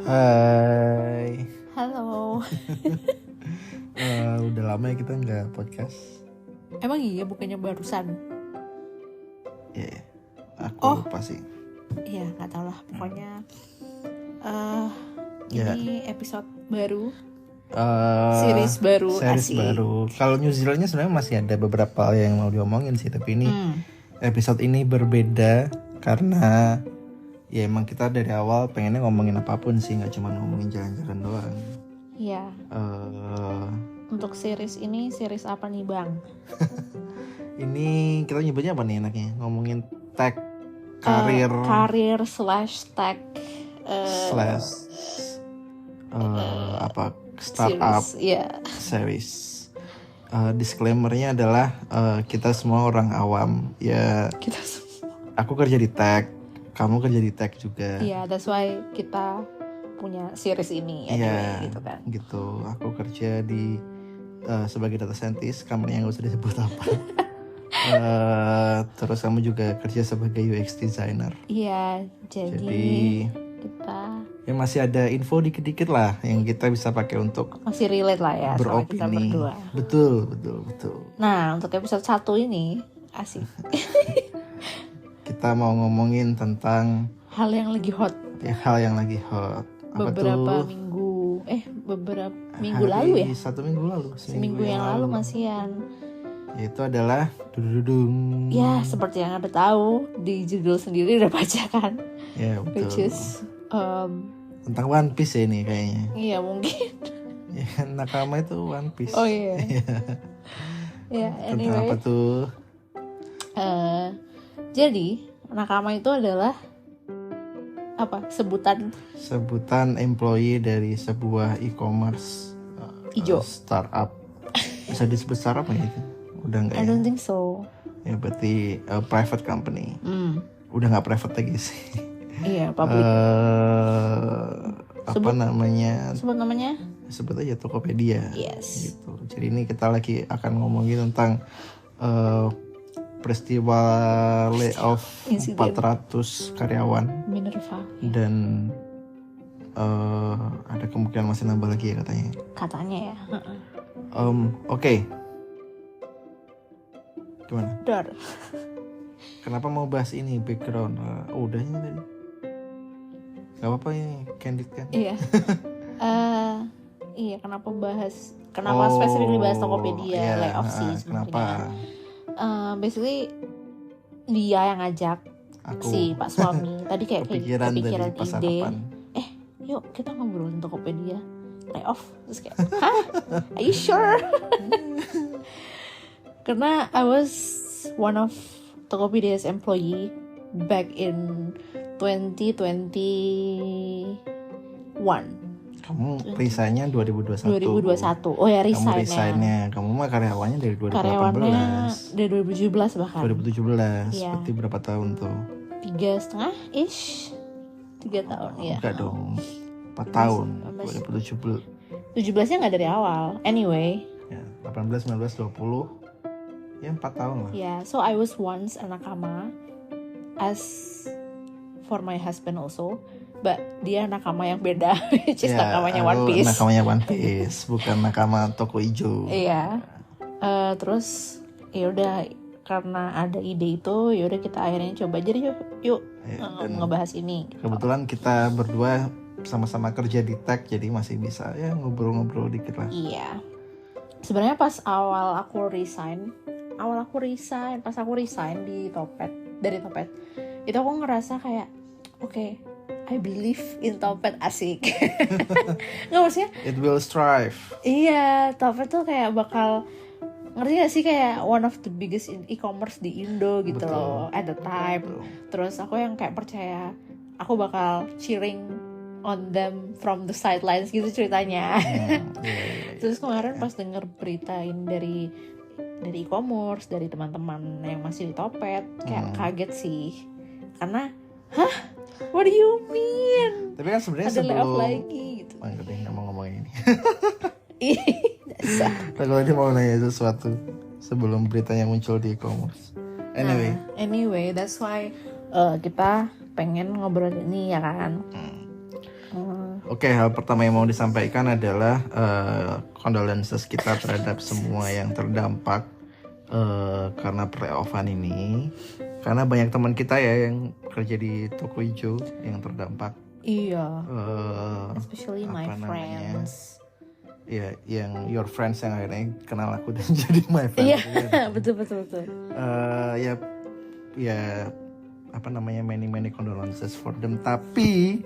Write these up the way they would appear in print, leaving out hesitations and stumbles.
Hai. Halo. Udah lama ya kita nggak podcast. Emang iya bukannya barusan? Iya, aku lupa sih. Iya nggak tahu lah pokoknya. Ya. Ini episode baru, series baru. Asik. Baru. Kalau New Zealandnya sebenarnya masih ada beberapa yang mau diomongin sih, tapi ini episode ini berbeda karena ya emang kita dari awal pengennya ngomongin apapun sih, nggak cuma ngomongin jalan-jalan doang. Iya. Untuk series ini series apa nih Bang? Ini kita nyebutnya apa nih enaknya? Ngomongin tech karir /tech startup series. Disclaimer-nya adalah kita semua orang awam ya. Aku kerja di tech, kamu kerja di tech juga. Iya, that's why kita punya series ini anyway, gitu kan. Gitu. Aku kerja di sebagai data scientist, company yang gak usah disebut apa. Terus kamu juga kerja sebagai UX designer. Iya, jadi kita ya masih ada info dikit-dikit lah yang kita bisa pakai untuk masih relate lah ya sama kita beropini. berdua. Betul. Nah, untuk episode 1 ini asik. Kita mau ngomongin tentang hal yang lagi hot. Hal yang lagi hot. Beberapa minggu lalu ya? Seminggu yang lalu masihan. Yaitu adalah dududung. Ya, seperti yang Anda tahu di judul sendiri udah baca kan? Ya, betul. Which is tentang One Piece ya ini kayaknya. Iya, mungkin. Ya, nakama itu One Piece. Oh iya. Ya, anyway. Tentang apa tuh? Jadi, nakama itu adalah apa? Sebutan employee dari sebuah e-commerce startup. Bisa disebut startup nggak itu? Udah nggak? I don't think so. Ya berarti private company. Udah nggak private lagi sih. Iya, public. Sebut namanya? Sebut aja Tokopedia. Yes. Gitu. Jadi ini kita lagi akan ngomongin tentang peristiwa layoff 400 karyawan. Minerva. Dan ada kemungkinan masih nambah lagi ya katanya. Katanya ya. Oke. Gimana? Dor. Kenapa mau bahas ini background? Udahnya tadi. Gak apa-apa ya, candid kan? Iya. Iya, kenapa spesifik dibahas Tokopedia layoff sih sebenarnya. Kenapa? Basically dia yang ngajak si Pak Suami. Tadi kayak kepikiran ide. Yuk kita ngobrolin Tokopedia layoff. Terus kayak, hah? Are you sure? Karena I was one of Tokopedia's employee back in 2021. Kamu resignnya 2021. Oh ya, resignnya. Kamu mah karyawannya dari 2018. Karyawannya dari 2017 bahkan. 2017. Iya. Berarti berapa tahun tuh? 3,5-ish. 3 tahun ya. Enggak dong. 4 tahun. 2017. 17-nya nggak dari awal. Anyway. Ya, 18, 19, 20. Ya 4 tahun lah. Yeah, so I was once a nakama as for my husband also, but dia nakama yang beda, which is nakamanya One Piece. Nakamanya One Piece, bukan nakama toko ijo. Iya. Terus ya udah karena ada ide itu, ya udah kita akhirnya coba jadi yuk ngebahas ini. Gitu. Kebetulan kita berdua sama-sama kerja di tech, jadi masih bisa ya ngobrol-ngobrol dikit lah. Iya. Sebenarnya pas aku resign dari Topet, itu aku ngerasa kayak okay, I believe in Topet, asik. Nggak, maksudnya it will strive. Iya, Topet tuh kayak bakal, ngerti gak sih, kayak one of the biggest e-commerce di Indo gitu. Betul. Loh at the time. Betul. Terus aku yang kayak percaya aku bakal cheering on them from the sidelines gitu ceritanya. Terus kemarin pas denger beritain dari e-commerce, dari teman-teman yang masih di Topet, kayak kaget sih. Karena, what do you mean? Tapi kan sebenarnya ada layoff lagi gitu. Nggak mau ngomongin ini. Dasar. Kalau dia mau nanya sesuatu sebelum beritanya muncul di e-commerce. Anyway, that's why kita pengen ngobrol ini ya kan. Oke, hal pertama yang mau disampaikan adalah condolences kita terhadap semua yang terdampak karena playoffan ini. Karena banyak teman kita ya yang kerja di toko hijau yang terdampak. Iya. Especially my friends. Ya, yang your friends yang akhirnya kenal aku dan jadi my friends. Iya, betul. Ya apa namanya, many condolences for them. Tapi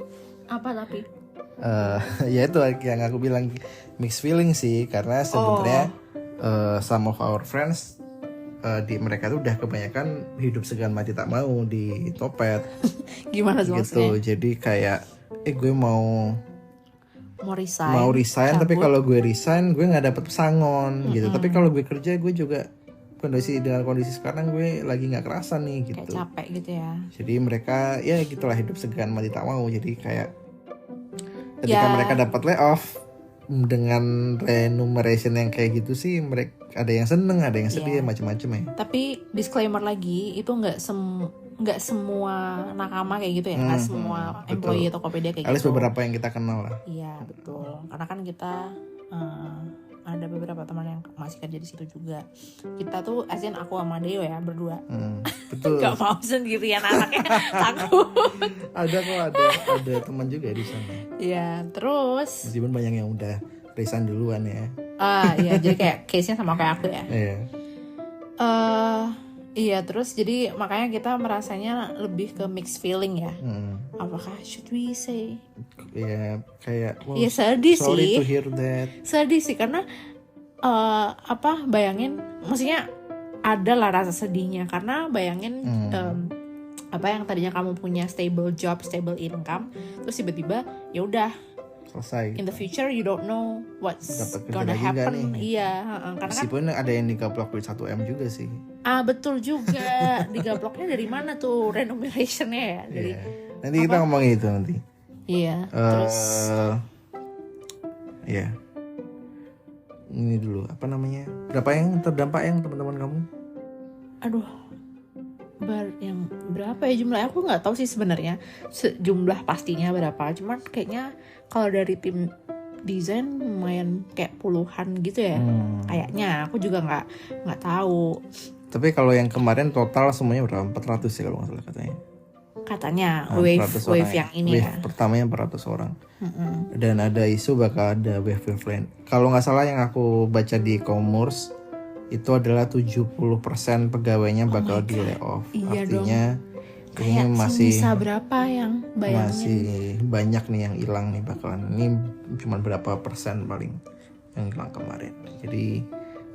ya itu yang aku bilang mixed feeling sih, karena sebenarnya some of our friends di mereka tuh udah kebanyakan hidup segan mati tak mau di Topet. Gimana sih gitu maksudnya? Jadi kayak gue mau resign cabut. tapi kalau gue resign gue nggak dapet pesangon gitu. Tapi kalau gue kerja gue juga dengan kondisi sekarang gue lagi nggak kerasa nih gitu. Kayak capek gitu ya. Jadi mereka ya gitulah, hidup segan mati tak mau. Jadi kayak ketika mereka dapat layoff dengan remuneration yang kayak gitu sih, mereka ada yang seneng, ada yang sedih, macam-macam ya. Tapi disclaimer lagi, itu nggak semua nakama kayak gitu ya, nggak semua employee Tokopedia kayak gitu. At least gitu. beberapa yang kita kenal lah. Iya betul, karena kan kita ada beberapa teman yang masih kerja di situ juga. Kita tuh, asin aku sama Deo ya berdua. Betul. Gak mau sendirian anaknya, takut. Ada teman juga di sana. Iya, terus. Meskipun banyak yang udah resign duluan ya. Iya, jadi kayak case-nya sama kayak aku ya. Iya. Iya, terus jadi makanya kita merasanya lebih ke mixed feeling ya. Apakah should we say? Ya kayak sedih sorry sih. to hear that. Sedih sih karena bayangin, maksudnya ada lah rasa sedihnya karena bayangin yang tadinya kamu punya stable job, stable income, terus tiba-tiba ya udah selesai. In the future you don't know what's gonna happen. Iya, karena meskipun ada yang digaplok duit 1M juga sih. Betul juga. Digaploknya dari mana tuh remunerationnya ya? Dari nanti kita ngomongin itu nanti. Iya. Terus ya. Ini dulu apa namanya? Berapa yang terdampak yang teman-teman kamu? Aduh. Yang berapa ya jumlahnya? Aku nggak tahu sih sebenarnya jumlah pastinya berapa. Cuman kayaknya kalau dari tim desain lumayan kayak puluhan gitu ya. Kayaknya aku juga nggak tahu. Tapi kalau yang kemarin total semuanya berapa? 400 ya kalau nggak salah katanya. Katanya wave yang ini wave ya. Pertamanya 400 orang. Dan ada isu bakal ada wave lain. Kalau nggak salah yang aku baca di e-commerce itu adalah 70% pegawainya bakal di layoff. Iya, artinya dong. ini masih bisa berapa yang bayangin? Masih banyak nih yang hilang nih bakalan. Ini cuma berapa persen paling yang hilang kemarin. Jadi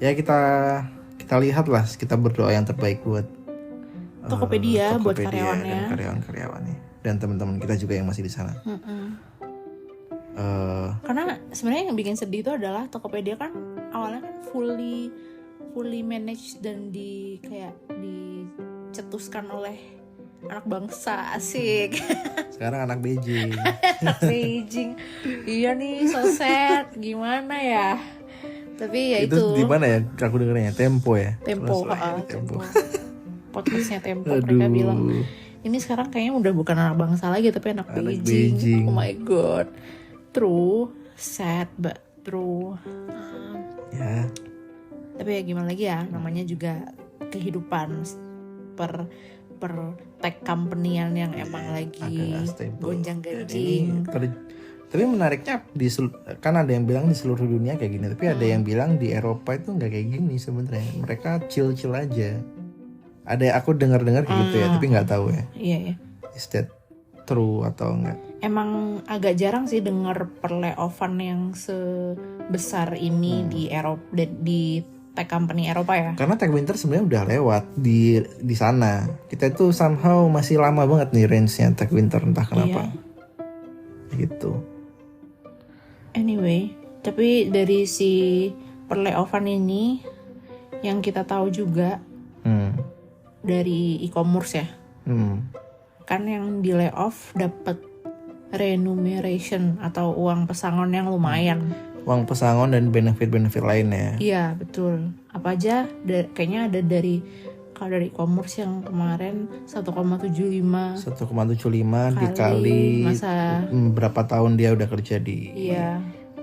ya kita lihat lah, kita berdoa yang terbaik buat Tokopedia buat dan karyawannya, karyawan-karyawannya dan teman-teman kita juga yang masih di sana. Karena sebenarnya yang bikin sedih itu adalah Tokopedia kan awalnya kan fully managed dan dicetuskan oleh anak bangsa, asik. Sekarang anak Beijing. Anak Beijing. Iya nih, so sad. Gimana ya? Tapi ya itu di mana ya? Aku dengernya Tempo ya. Tempo. Podcastnya Tempo. Mereka bilang ini sekarang kayaknya udah bukan anak bangsa lagi tapi anak Beijing. Oh my god. True, sad but true. Ya. Tapi ya gimana lagi ya, namanya juga kehidupan per tech company-an yang emang lagi gonjang-ganjing. Tapi menariknya kan ada yang bilang di seluruh dunia kayak gini, tapi ada yang bilang di Eropa itu nggak kayak gini sebenarnya. Mereka chill aja. Ada aku dengar kayak gitu ya, tapi nggak tahu ya. Iya. Is that true atau enggak? Emang agak jarang sih dengar per-layoffan yang sebesar ini di Eropa, di tech company Eropa ya. Karena tech winter sebenarnya udah lewat di sana. Kita itu somehow masih lama banget nih range-nya tech winter, entah kenapa. Gitu. Anyway, tapi dari si per-layoffan ini yang kita tahu juga dari e-commerce ya. Kan yang di layoff dapat remuneration atau uang pesangon yang lumayan. Uang pesangon dan benefit lainnya. Iya betul. Apa aja? Kayaknya ada dari Kalau dari e-commerce yang kemarin 1,75 dikali masa berapa tahun dia udah kerja di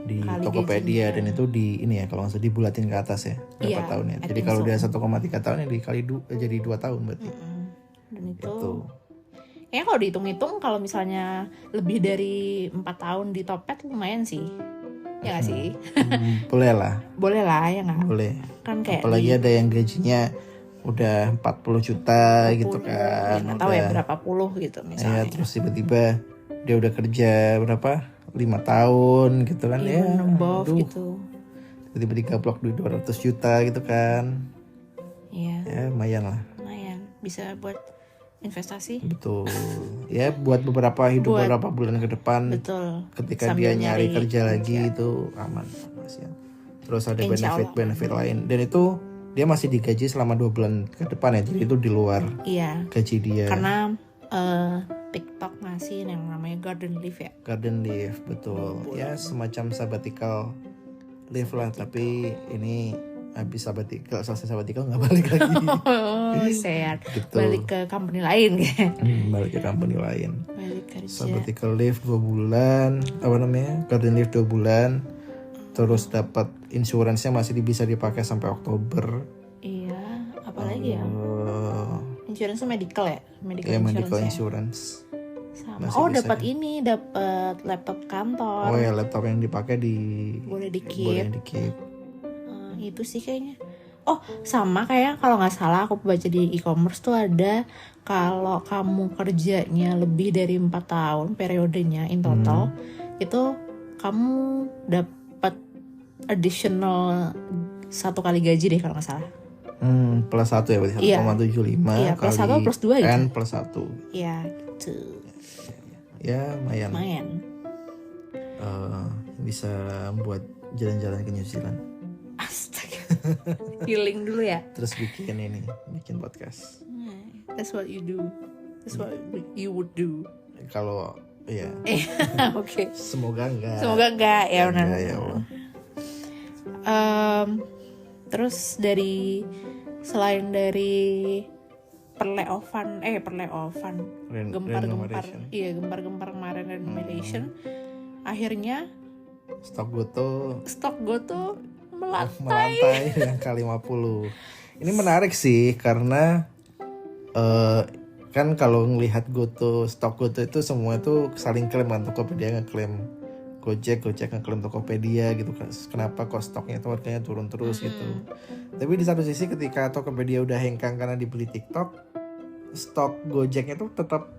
kali Tokopedia, gajinya. dan itu di ini ya, kalau nggak salah dibulatin ke atas ya berapa tahunnya. I Jadi think kalau so. dia 1,3 tahun ya dikali jadi 2 tahun berarti. Dan itu Gitu. kayaknya kalau dihitung-hitung kalau misalnya lebih dari 4 tahun di Topet lumayan sih. Ya nggak sih? Boleh lah. Boleh lah ya nggak? Boleh. Kan kayak Apalagi ada yang gajinya udah 40 juta gitu kan. Nggak tahu ya berapa puluh gitu misalnya. Ya, terus tiba-tiba dia udah kerja berapa? 5 tahun gitu kan ya. Gitu. Tiba-tiba digaplok duit 200 juta gitu kan. Iya. Ya lumayan lah. Lumayan bisa buat investasi. Betul. Ya buat beberapa bulan ke depan. Betul. Ketika Sambil dia nyari kerja lagi itu aman. Terus ada benefit lain. Dan itu dia masih digaji selama 2 bulan ke depan ya. Jadi itu di luar gaji dia. Karena TikTok ngasih yang namanya garden leave ya. Garden leave, betul. Ya semacam sabbatical leave lah. Tapi ini habis selesai sabbatical nggak balik lagi. Sad. Gitu. Balik ke company lain kayak. Balik ke company lain. Balik kerja. Sabbatical leave 2 bulan. Garden leave 2 bulan. Terus dapat insuransinya masih bisa dipakai sampai Oktober. Iya, apalagi ya? Insurance medical ya? Medical insurance. Sama. Dapat laptop kantor. Oh ya, laptop yang dipakai boleh di keep. Itu sih kayaknya. Oh, sama kayak kalau nggak salah aku baca di e-commerce tuh ada kalau kamu kerjanya lebih dari 4 tahun periodenya in total, itu kamu dapat additional 1 kali gaji deh kalau nggak salah. Plus 1 ya berarti 1,75 Iya, plus 1 plus 2 gitu. N plus 1. Iya, gitu. Ya, lumayan. Lumayan. Bisa buat jalan-jalan ke New Zealand. Astaga. Healing dulu ya. Terus bikin podcast. That's what you do. That's what you would do. Kalau ya. Oke. Semoga enggak ya benar. Ya Allah. Terus selain dari perlayoffan gempar-gempar kemarin renovation, akhirnya stok Goto melantai di angka 50. Ini menarik sih karena kan kalau ngelihat stok Goto itu semua itu saling klaim kan. Tokopedia ngeklaim Gojek ngeklaim Tokopedia gitu kan. Kenapa kok stoknya itu harganya turun terus gitu. Tapi di satu sisi ketika Tokopedia udah hengkang karena dibeli TikTok, stok Gojeknya tuh tetap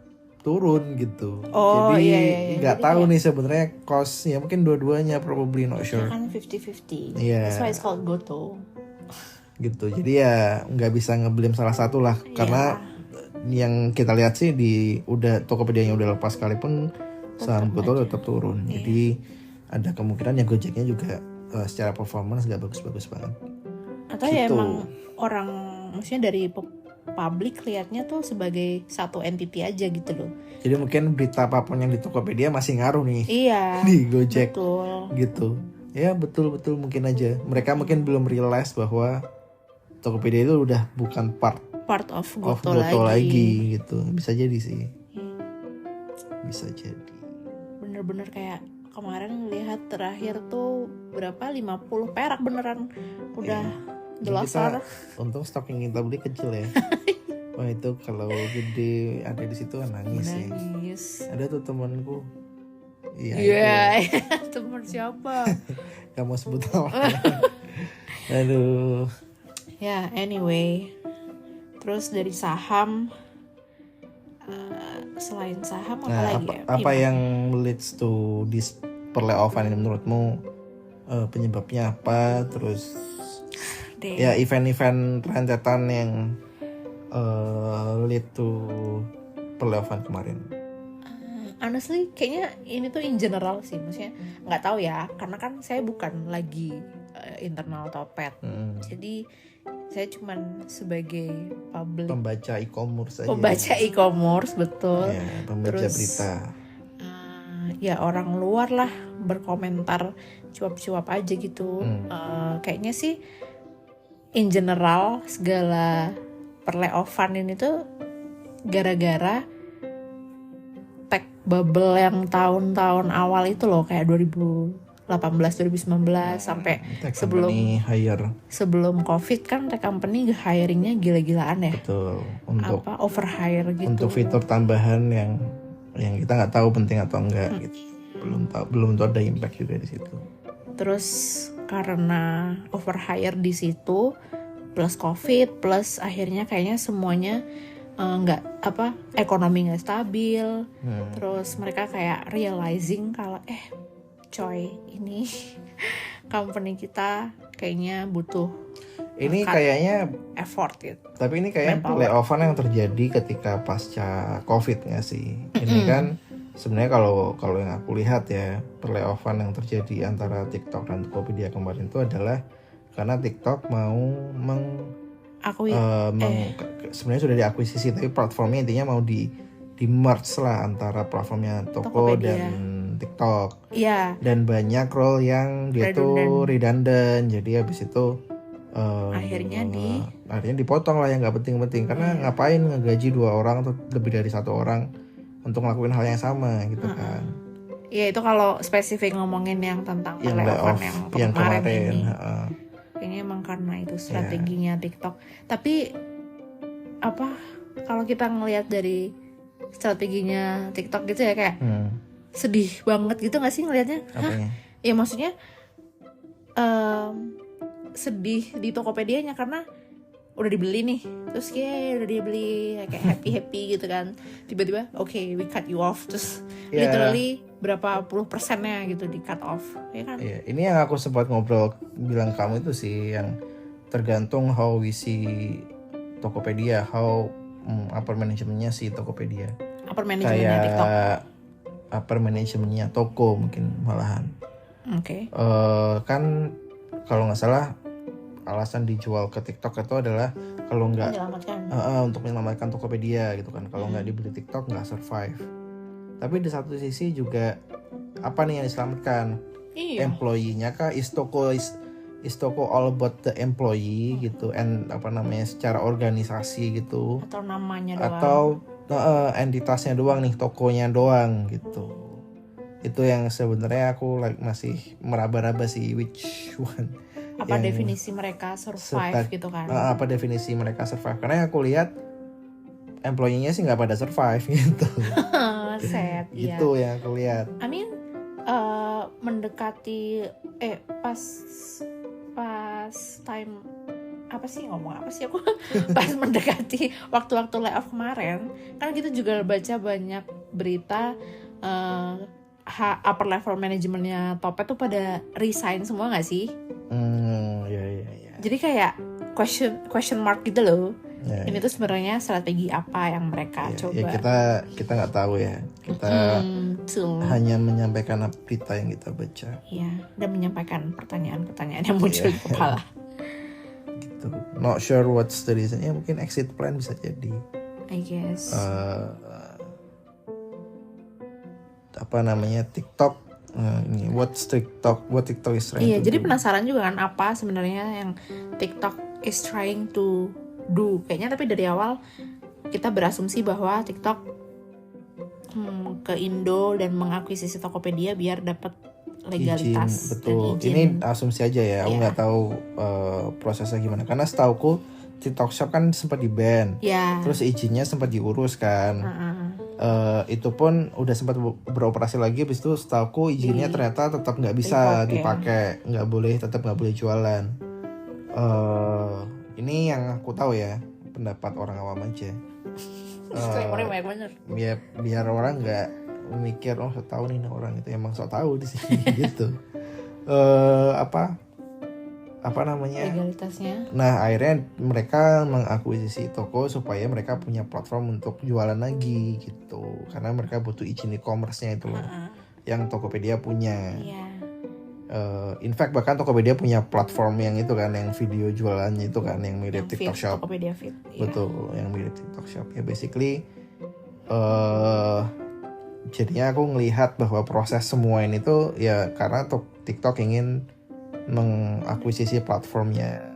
turun gitu. Jadi nggak tahu nih sebenarnya costnya, mungkin dua-duanya, probably not sure. Kan 50-50. Yeah. That's why it's called Goto. Gitu. Jadi ya nggak bisa ngeblame salah satu lah. Karena yang kita lihat sih udah Tokopedia-nya udah lepas sekalipun saham Goto tetap turun. Jadi ada kemungkinan ya Gojeknya juga secara performance nggak bagus-bagus banget. Atau ya emang orang maksudnya dari publik lihatnya tuh sebagai satu entity aja gitu loh. Jadi mungkin berita apapun yang di Tokopedia masih ngaruh nih. Iya. Di Gojek. Betul. Gitu. Ya betul mungkin aja. Mereka mungkin belum realize bahwa Tokopedia itu udah bukan part of Goto lagi gitu. Bisa jadi sih. Bisa jadi. Bener-bener kayak kemarin lihat terakhir tuh berapa 50 perak beneran udah jelasar. Untung stok yang kita beli kecil ya. Wah itu kalau gede ada di situ nangis sih. Ada tuh temanku. Iya. Teman siapa? Kamu sebut nama. Aduh. Ya anyway. Terus dari saham. Selain saham apa lagi ya? Apa yang leads to this perlayoffan ini menurutmu? Penyebabnya apa? Terus ya event-event rentetan yang lead to perlayoffan kemarin. Honestly kayaknya ini tuh in general sih, maksudnya nggak tahu ya karena kan saya bukan lagi internal Topet. Jadi saya cuman sebagai pembaca e-commerce aja. Pembaca e-commerce betul. Ya, pembaca berita. Ya orang luar lah berkomentar cuap-cuap aja gitu. Kayaknya sih in general segala per-layoffan ini tuh gara-gara tech bubble yang tahun-tahun awal itu loh, kayak 2018 2019 sampai sebelum Covid kan tech company hiringnya gila-gilaan ya. Betul. Untuk overhire gitu. Untuk fitur tambahan yang kita nggak tahu penting atau enggak gitu. Belum tahu ada impact juga di situ. Terus karena overhire di situ plus Covid plus akhirnya kayaknya semuanya ekonomi nggak stabil. Terus mereka kayak realizing kalau coy, ini company kita kayaknya butuh ini kayaknya effort gitu. Tapi ini kayaknya layoffan yang terjadi ketika pasca Covid nggak sih? Ini kan sebenarnya kalau yang aku lihat ya, layoffan yang terjadi antara TikTok dan Tokopedia kemarin itu adalah karena TikTok mau sebenarnya sudah diakuisisi, tapi platformnya intinya mau di merge lah antara platformnya Tokopedia dan TikTok. Iya. Dan banyak role yang dia tuh redundant. Jadi habis itu akhirnya dipotong lah yang nggak penting-penting, karena ngapain ngegaji 2 orang atau lebih dari 1 orang untuk ngelakuin hal yang sama gitu kan. Iya, itu kalau spesifik ngomongin yang tentang layoff yang kemarin ini. Kayaknya emang karena itu strateginya TikTok. Tapi kalau kita ngelihat dari strateginya TikTok gitu ya, kayak sedih banget gitu nggak sih ngelihatnya? Ya maksudnya sedih di Tokopedia-nya karena udah dibeli nih, terus kayak udah dibeli kayak happy gitu kan, tiba-tiba we cut you off, terus literally berapa puluh persennya gitu di cut off, ya kan? Ini yang aku sempat ngobrol bilang kamu itu sih, yang tergantung how we see Tokopedia, how upper manajemennya si Tokopedia, upper manajemennya TikTok, upper manajemennya Toko mungkin malahan. Kan kalau nggak salah alasan dijual ke TikTok itu adalah kalau nggak untuk menyelamatkan Tokopedia gitu kan. Kalau nggak dibeli TikTok nggak survive. Tapi di satu sisi juga apa nih yang diselamatkan? Employee-nya kah? Is Toko all about the employee gitu, and secara organisasi gitu? Atau namanya doang? Atau entitasnya doang nih, tokonya doang gitu? Itu yang sebenarnya aku masih meraba-raba sih, which one? Apa definisi mereka survive gitu kan? Apa definisi mereka survive? Karena yang aku lihat employee-nya sih nggak pada survive gitu. Sad. Itu yang aku lihat. I mean, mendekati pas time apa sih aku pas mendekati waktu-waktu layoff kemarin kan kita juga baca banyak berita upper level manajemennya Topet tuh pada resign semua nggak sih? Iya. Jadi kayak question mark gitu loh. Ini tuh sebenarnya strategi apa yang mereka coba? Ya kita nggak tahu ya. Kita hanya menyampaikan berita yang kita baca. Iya, dan menyampaikan pertanyaan-pertanyaan yang muncul di kepala. Gitu. Not sure what's the reason. Ya mungkin exit plan bisa jadi. I guess. TikTok. What TikTok is trying to jadi do. penasaran juga kan apa sebenarnya yang TikTok is trying to do. Kayaknya tapi dari awal kita berasumsi bahwa TikTok ke Indo dan mengakuisisi Tokopedia biar dapat legalitas. Betul. Dan izin. Ini asumsi aja ya. Aku nggak tahu prosesnya gimana. Karena setauku TikTok Shop kan sempat di-ban. Terus izinnya sempat diurus kan. Itu pun udah sempat beroperasi lagi, habis itu setauku izinnya ternyata tetap nggak bisa dipakai, tetap nggak boleh jualan. Ini yang aku tahu ya, pendapat orang awam aja. Disclaimer-nya banyak bener. Biar orang nggak mikir so tahu nih orang itu emang so tahu di sini gitu. Legalitasnya. Nah akhirnya mereka mengakuisisi Toko supaya mereka punya platform untuk jualan lagi gitu, karena mereka butuh izin e-commerce-nya itu loh, yang Tokopedia punya. In fact bahkan Tokopedia punya platform yang itu kan, yang video jualannya itu kan, yang mirip TikTok Shop. Tokopedia Fit. Betul, yang mirip TikTok Shop ya basically. Jadinya aku ngelihat bahwa proses semua ini tuh ya karena TikTok ingin mengakuisisi platformnya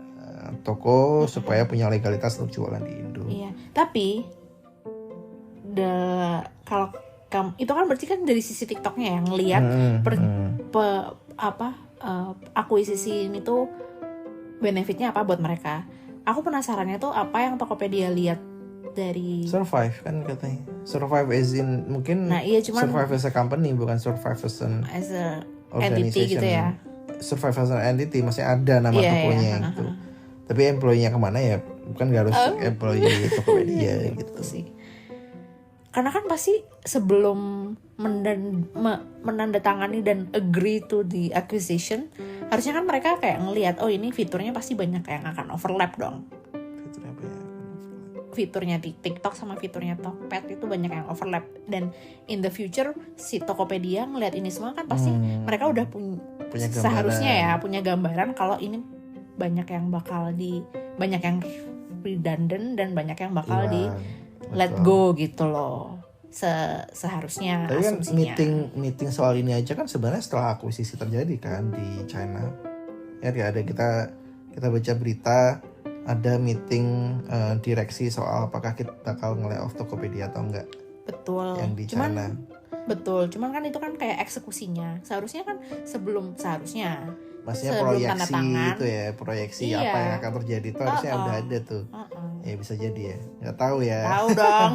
Toko supaya punya legalitas untuk jualan di Indo. Tapi kalau kamu itu kan berarti kan dari sisi TikToknya yang ngelihat akuisisi ini tuh benefitnya apa buat mereka. Aku penasarannya tuh apa yang Tokopedia lihat dari survive kan katanya. Survive as in mungkin survive as a company, bukan survive as an entity gitu ya. Survive as an entity masih ada nama tokonya gitu. Tapi employee-nya kemana ya? Bukan gak harus employee Tokopedia gitu sih. Karena kan pasti sebelum menandatangani dan agree to the acquisition, harusnya kan mereka kayak ngelihat, oh ini fiturnya pasti banyak yang akan overlap dong. Fiturnya apa ya? Fiturnya di TikTok sama fiturnya Tokped itu banyak yang overlap. Dan in the future si Tokopedia ngelihat ini semua kan pasti mereka udah punya seharusnya ya punya gambaran kalau ini banyak yang redundant dan banyak yang bakal let go gitu loh. Seharusnya tapi kan asumsinya. meeting soal ini aja kan sebenarnya setelah akuisisi terjadi kan di China. Ya ada kita baca berita ada meeting direksi soal apakah kita bakal nge-layoff Tokopedia atau enggak. Betul. Yang di China. Betul. Cuman kan itu kan kayak eksekusinya. Seharusnya maksudnya sebelum proyeksi tanda tangan, itu ya, proyeksi apa yang akan terjadi itu harusnya udah ada tuh. Ya bisa jadi ya, nggak tahu ya. Tahu dong.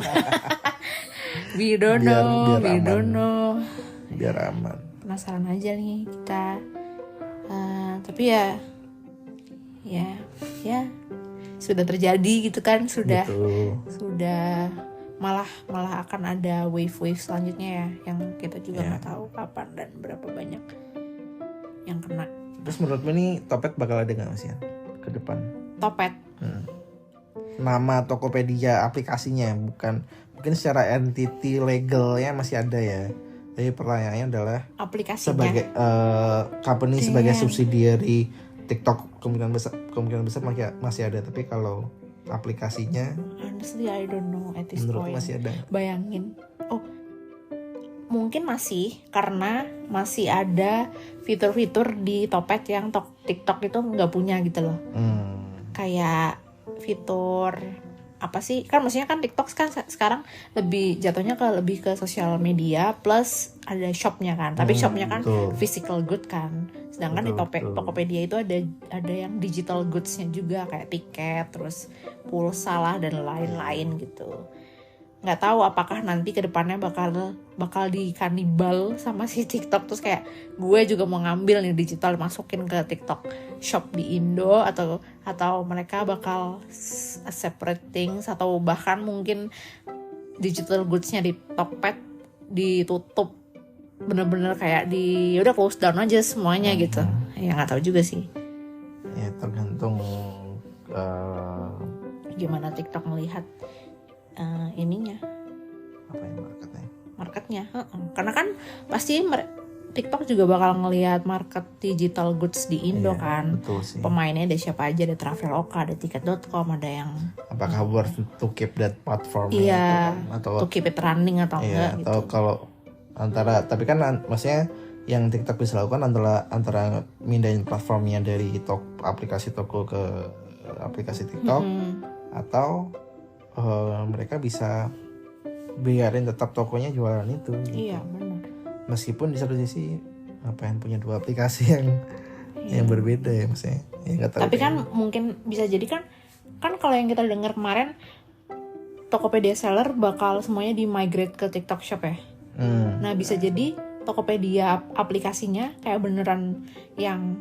We don't know. Biar aman. Penasaran aja nih kita. Tapi ya sudah terjadi gitu kan, sudah malah akan ada wave selanjutnya ya, yang kita juga nggak tahu kapan dan berapa banyak yang kena. Terus menurutmu nih Tokped bakal ada nggak Mas Yan ke depan? Tokped. Nama Tokopedia aplikasinya mungkin secara entity legalnya masih ada ya. Tapi pertanyaannya adalah aplikasinya sebagai company sebagai subsidiary TikTok kemungkinan besar masih ada. Tapi kalau aplikasinya honestly I don't know at this menurut point. Masih ada. Bayangin. Mungkin masih, karena masih ada fitur-fitur di Tokped yang TikTok itu nggak punya gitu loh. Kayak fitur apa sih? Kan maksudnya kan TikTok kan sekarang lebih ke sosial media plus ada shopnya kan. Tapi shopnya kan physical good kan. Sedangkan di Tokopedia itu ada yang digital goods-nya juga kayak tiket, terus pulsa lah dan lain-lain gitu. Nggak tahu apakah nanti kedepannya bakal dikanibal sama si TikTok, terus kayak gue juga mau ngambil nih digital masukin ke TikTok shop di Indo, atau mereka bakal separate things, atau bahkan mungkin digital goods-nya di Tokped ditutup bener-bener kayak udah close down aja semuanya gitu. Ya nggak tahu juga sih. Ya tergantung gimana TikTok melihat ininya, apa yang marketnya. Karena kan pasti TikTok juga bakal ngelihat market digital goods di Indo kan. Pemainnya ada siapa aja, ada Traveloka, ada Tiket.com, ada yang apakah worth to keep that platform atau to keep it running atau enggak gitu. Atau kalau tapi kan maksudnya yang TikTok bisa lakukan antara mindahin platformnya dari aplikasi toko ke aplikasi TikTok, atau mereka bisa biarin tetap tokonya jualan itu gitu. Iya benar. Meskipun di satu sisi ngapain punya dua aplikasi yang berbeda ya maksudnya. Ya, tahu tapi kan mungkin bisa jadi kan kalau yang kita dengar kemarin Tokopedia seller bakal semuanya di-migrate ke TikTok Shop ya. Nah bisa jadi Tokopedia aplikasinya kayak beneran yang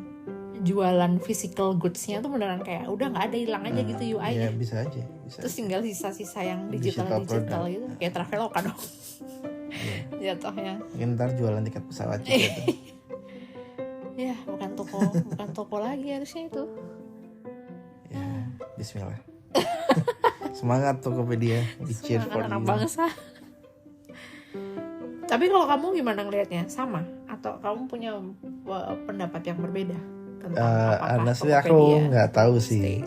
jualan physical goods-nya tuh beneran kayak udah nggak ada, hilang aja gitu UI-nya. Iya bisa aja. Terus tinggal sisa-sisa yang digital gitu, kayak Traveloka dong. Jatuhnya. Mungkin ntar jualan tiket pesawat juga tuh. Ya bukan toko lagi harusnya itu. Ya Bismillah. Semangat Tokopedia, di cheer for anak you. Bangsa. Tapi kalau kamu gimana ngelihatnya, sama atau kamu punya pendapat yang berbeda? Honestly aku nggak tahu sih,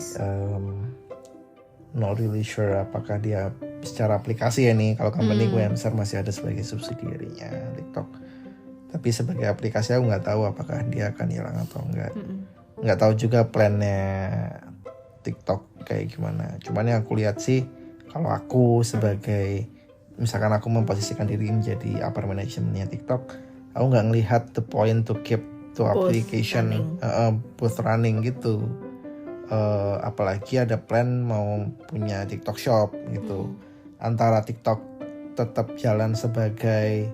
not really sure apakah dia secara aplikasi ya nih. Kalau company gue yang besar masih ada sebagai subsidiary-nya TikTok, tapi sebagai aplikasi aku nggak tahu apakah dia akan hilang atau enggak. Nggak tahu juga plannya TikTok kayak gimana. Cuman yang aku lihat sih Kalau aku sebagai misalkan aku memposisikan diri menjadi upper managementnya TikTok, aku nggak ngelihat the point to keep to Both application both running gitu. Apalagi ada plan mau punya TikTok Shop gitu. Antara TikTok tetap jalan sebagai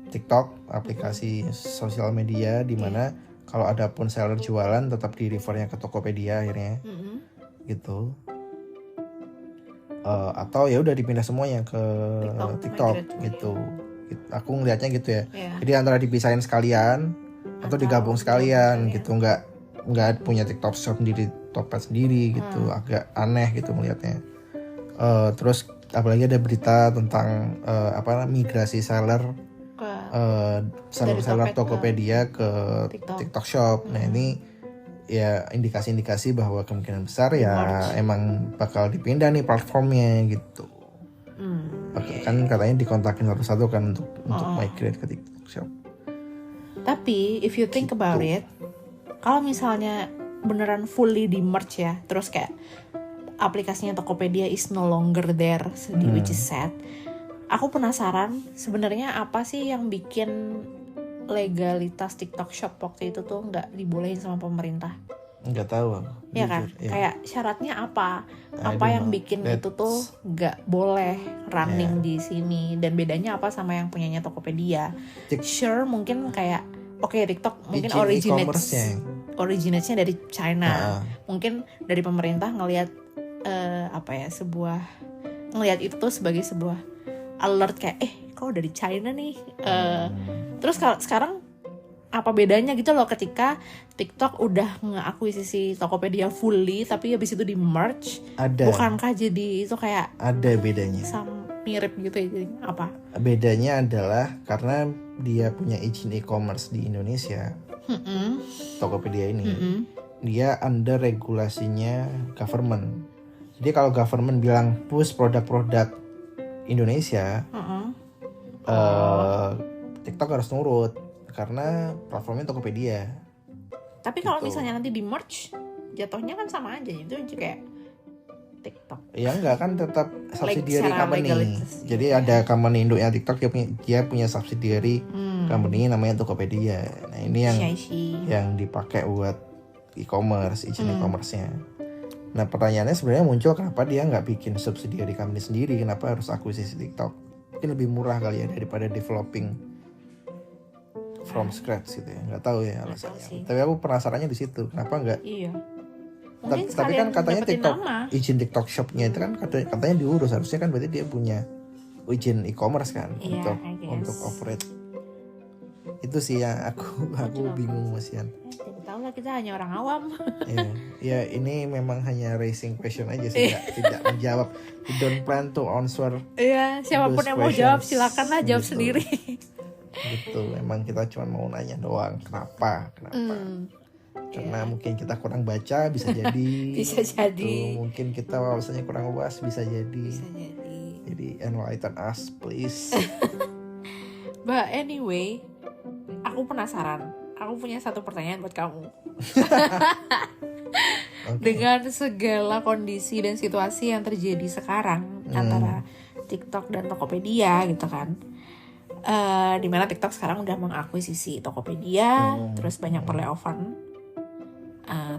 TikTok aplikasi sosial media di mana kalau ada pun seller jualan tetap di refernya ke Tokopedia akhirnya gitu. Atau ya udah dipindah semuanya ke TikTok gitu. Aku ngelihatnya gitu ya. Jadi antara dipisahin sekalian atau digabung sekalian gitu, nggak punya TikTok Shop sendiri, Tokped sendiri gitu. Agak aneh gitu melihatnya. Terus apalagi ada berita tentang migrasi seller seller Tokopedia ke TikTok Shop. Nah ini ya indikasi-indikasi bahwa kemungkinan besar ya emang bakal dipindah nih platformnya gitu. Kan katanya dikontakin satu-satu kan untuk migrate ke TikTok Shop. Tapi if you think about it, kalau misalnya beneran fully di merge ya, terus kayak aplikasinya Tokopedia is no longer there, which is sad. Aku penasaran sebenarnya apa sih yang bikin legalitas TikTok Shop waktu itu tuh nggak dibolehin sama pemerintah? Nggak tahu aku. Ya kan, kayak syaratnya apa? Apa yang bikin itu tuh nggak boleh running di sini, dan bedanya apa sama yang punyanya Tokopedia? Sure, mungkin kayak TikTok mungkin originate-nya dari China. Mungkin dari pemerintah ngelihat ngelihat itu tuh sebagai sebuah alert kayak kok dari China nih. Terus kalau sekarang apa bedanya gitu loh ketika TikTok udah ngeakuisisi Tokopedia fully tapi habis itu di merge? Bukankah jadi itu kayak ada bedanya? Mirip gitu ya, jadi apa? Bedanya adalah karena dia punya izin e-commerce di Indonesia. Tokopedia ini dia under regulasinya government. Jadi kalau government bilang push produk-produk Indonesia, TikTok harus nurut karena platformnya Tokopedia. Tapi kalau misalnya nanti di merge, jatuhnya kan sama aja, itu kayak TikTok. Ya enggak, kan tetap subsidiary company. Jadi ada company induknya TikTok, dia punya subsidiary company namanya Tokopedia. Nah ini yang dipakai buat e-commerce, izin e-commerce-nya. Nah pertanyaannya sebenarnya muncul, kenapa dia nggak bikin subsidiary company sendiri? Kenapa harus akuisisi TikTok? Mungkin lebih murah kali ya daripada developing from scratch gitu ya. Nggak tahu ya alasannya. Tapi aku penasarannya di situ. Kenapa nggak? Iya. Tapi kan katanya TikTok izin TikTok Shop-nya itu kan katanya diurus, harusnya kan berarti dia punya izin e-commerce kan untuk operate. Itu sih yang aku bingung Masian. Tahu lah, kita hanya orang awam. Ya ini memang hanya raising question aja sih, tidak menjawab. We don't plan to answer. Iya, siapapun yang mau jawab silakanlah jawab sendiri. Gitu, memang kita cuma mau nanya doang kenapa. Karena mungkin kita kurang baca, bisa jadi. Bisa jadi. Mungkin kita wawasannya kurang luas, bisa jadi. Jadi enlighten us please. But anyway, aku penasaran. Aku punya satu pertanyaan buat kamu. Dengan segala kondisi dan situasi yang terjadi sekarang antara TikTok dan Tokopedia gitu kan, dimana TikTok sekarang udah mengakuisisi Tokopedia, terus banyak per-layoffan.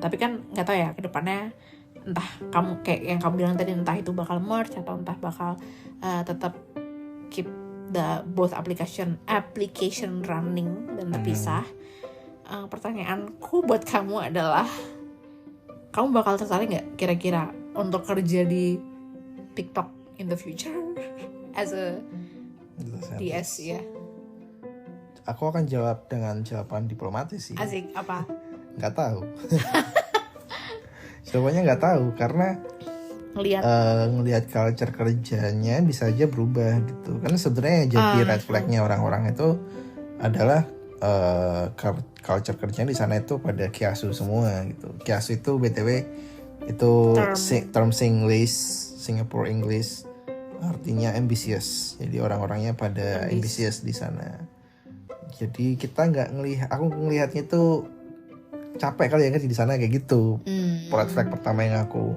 Tapi kan nggak tahu ya kedepannya, entah kamu kayak yang kamu bilang tadi, entah itu bakal merge atau entah bakal tetap keep the both application running dan terpisah. Pertanyaanku buat kamu adalah, kamu bakal tertarik nggak kira-kira untuk kerja di TikTok in the future as a DS ya? Aku akan jawab dengan jawaban diplomatis sih. Asik, apa? Nggak tahu. Jawabannya nggak tahu karena ngelihat culture kerjanya bisa aja berubah gitu. Kan sebenarnya jadi red flagnya orang-orang itu adalah culture kerjanya di sana itu pada kiasu semua gitu. Kiasu itu BTW itu term Singlish, Singapore English, artinya ambitious. Jadi orang-orangnya pada ambitious di sana. Jadi kita aku ngelihatnya itu capek kali ya kan di sana kayak gitu. Red flag pertama yang aku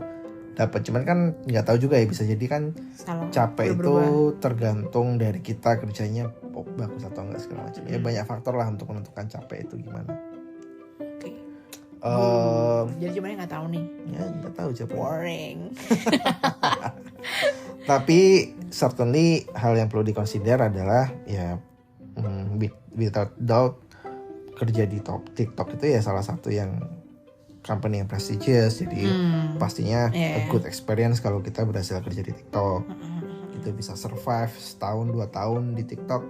dapat. Cuman kan nggak tahu juga ya, bisa jadi kan Salah, capek itu berubah. tergantung dari kita kerjanya bagus atau enggak segala macam. Ya banyak faktor lah untuk menentukan capek itu gimana. Oke. Jadi gimana nggak tahu nih. Ya nggak tahu capek. Boring. Tapi certainly hal yang perlu dikonsider adalah ya without doubt kerja di TikTok itu ya salah satu yang company yang prestigious, jadi pastinya a good experience kalau kita berhasil kerja di TikTok. Itu bisa survive setahun 2 tahun di TikTok,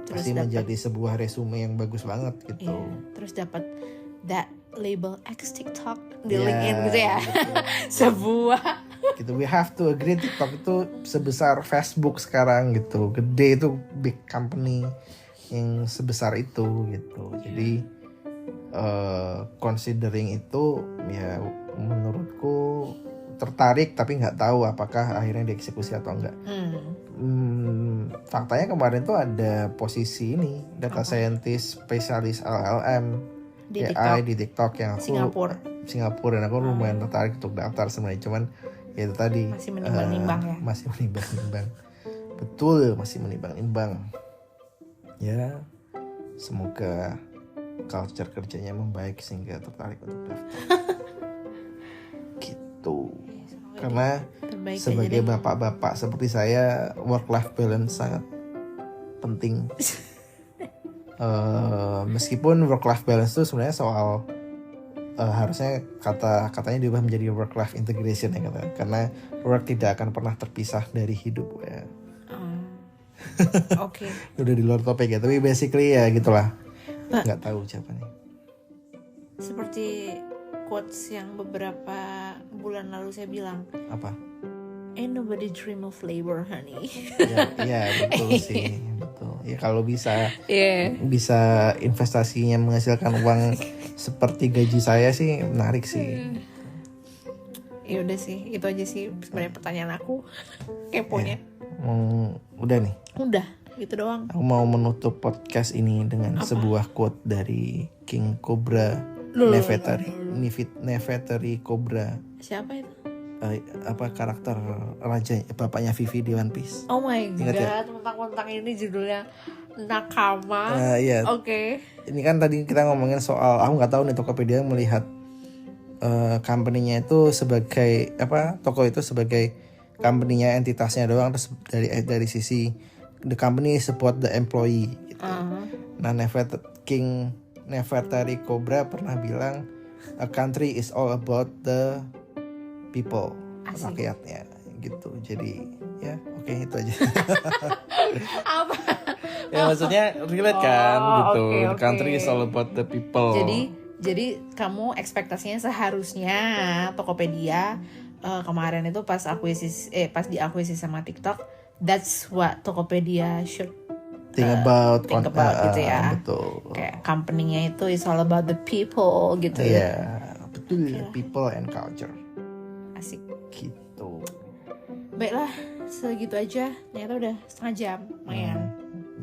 Terus pasti menjadi sebuah resume yang bagus banget gitu. Terus dapat that label X TikTok di Iya, LinkedIn gitu ya. betul. Sebuah Gitu, we have to agree TikTok itu sebesar Facebook sekarang gitu, gede, itu big company yang sebesar itu gitu. Jadi considering itu ya menurutku tertarik, tapi nggak tahu apakah akhirnya dieksekusi atau enggak. Faktanya kemarin tuh ada posisi ini data scientist spesialis LLM di AI TikTok. di TikTok yang aku Singapura, dan aku lumayan tertarik untuk daftar sebenarnya, cuman ya itu tadi Masih menimbang-nimbang ya. Masih menimbang-nimbang. Betul, masih menimbang-nimbang. Ya, semoga culture kerjanya membaik sehingga tertarik untuk daftar. Gitu. Karena sebagai bapak-bapak seperti saya, work-life balance sangat penting. Meskipun work-life balance itu sebenarnya soal harusnya katanya diubah menjadi work-life integration ya katanya. Karena work tidak akan pernah terpisah dari hidup ya. Oke. Udah di luar topik ya, tapi basically ya gitulah. Nggak tahu siapa nih. Seperti quotes yang beberapa bulan lalu saya bilang. Apa? Ain't nobody dream of labor, honey. Ya betul sih, betul. Ya kalau bisa investasinya menghasilkan uang seperti gaji saya sih menarik sih. Ya udah sih, itu aja sih sebenarnya pertanyaan aku. Keponya. Udah nih. Udah, gitu doang. Aku mau menutup podcast ini dengan sebuah quote dari King Cobra Nefertari Cobra. Siapa itu? Karakter raja bapaknya Vivi di One Piece. Oh my Ingat god, ya? mentang-mentang ini judulnya Nakama. Iya. Oke. Ini kan tadi kita ngomongin soal, aku nggak tahu nih Tokopedia melihat company-nya itu sebagai toko itu sebagai company-nya, entitasnya doang, terus dari sisi the company support the employee gitu. Nah, King Nefertari Cobra pernah bilang a country is all about the people, rakyatnya gitu. Jadi ya oke, itu aja. Apa? Ya maksudnya relate kan gitu. Okay. The country is all about the people. Jadi kamu ekspektasinya seharusnya Tokopedia kemarin itu pas diakuisisi sama TikTok, that's what Tokopedia should think about gitu ya. Betul. Kayak company-nya itu is all about the people gitu ya. Betul. People and culture. Asik. Gitu. Baiklah, segitu aja. Ternyata udah setengah jam, lumayan.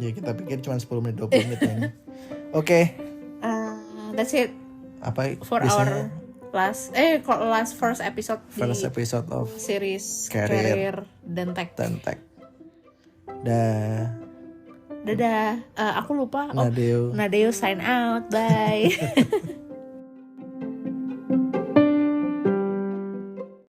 Ya kita pikir cuma 10 menit 20 menit ini. Oke. That's it. Apa for biasanya? Our last first episode of series Career dan Tech. Dadah. Aku lupa. Nadeo Nadeo sign out. Bye.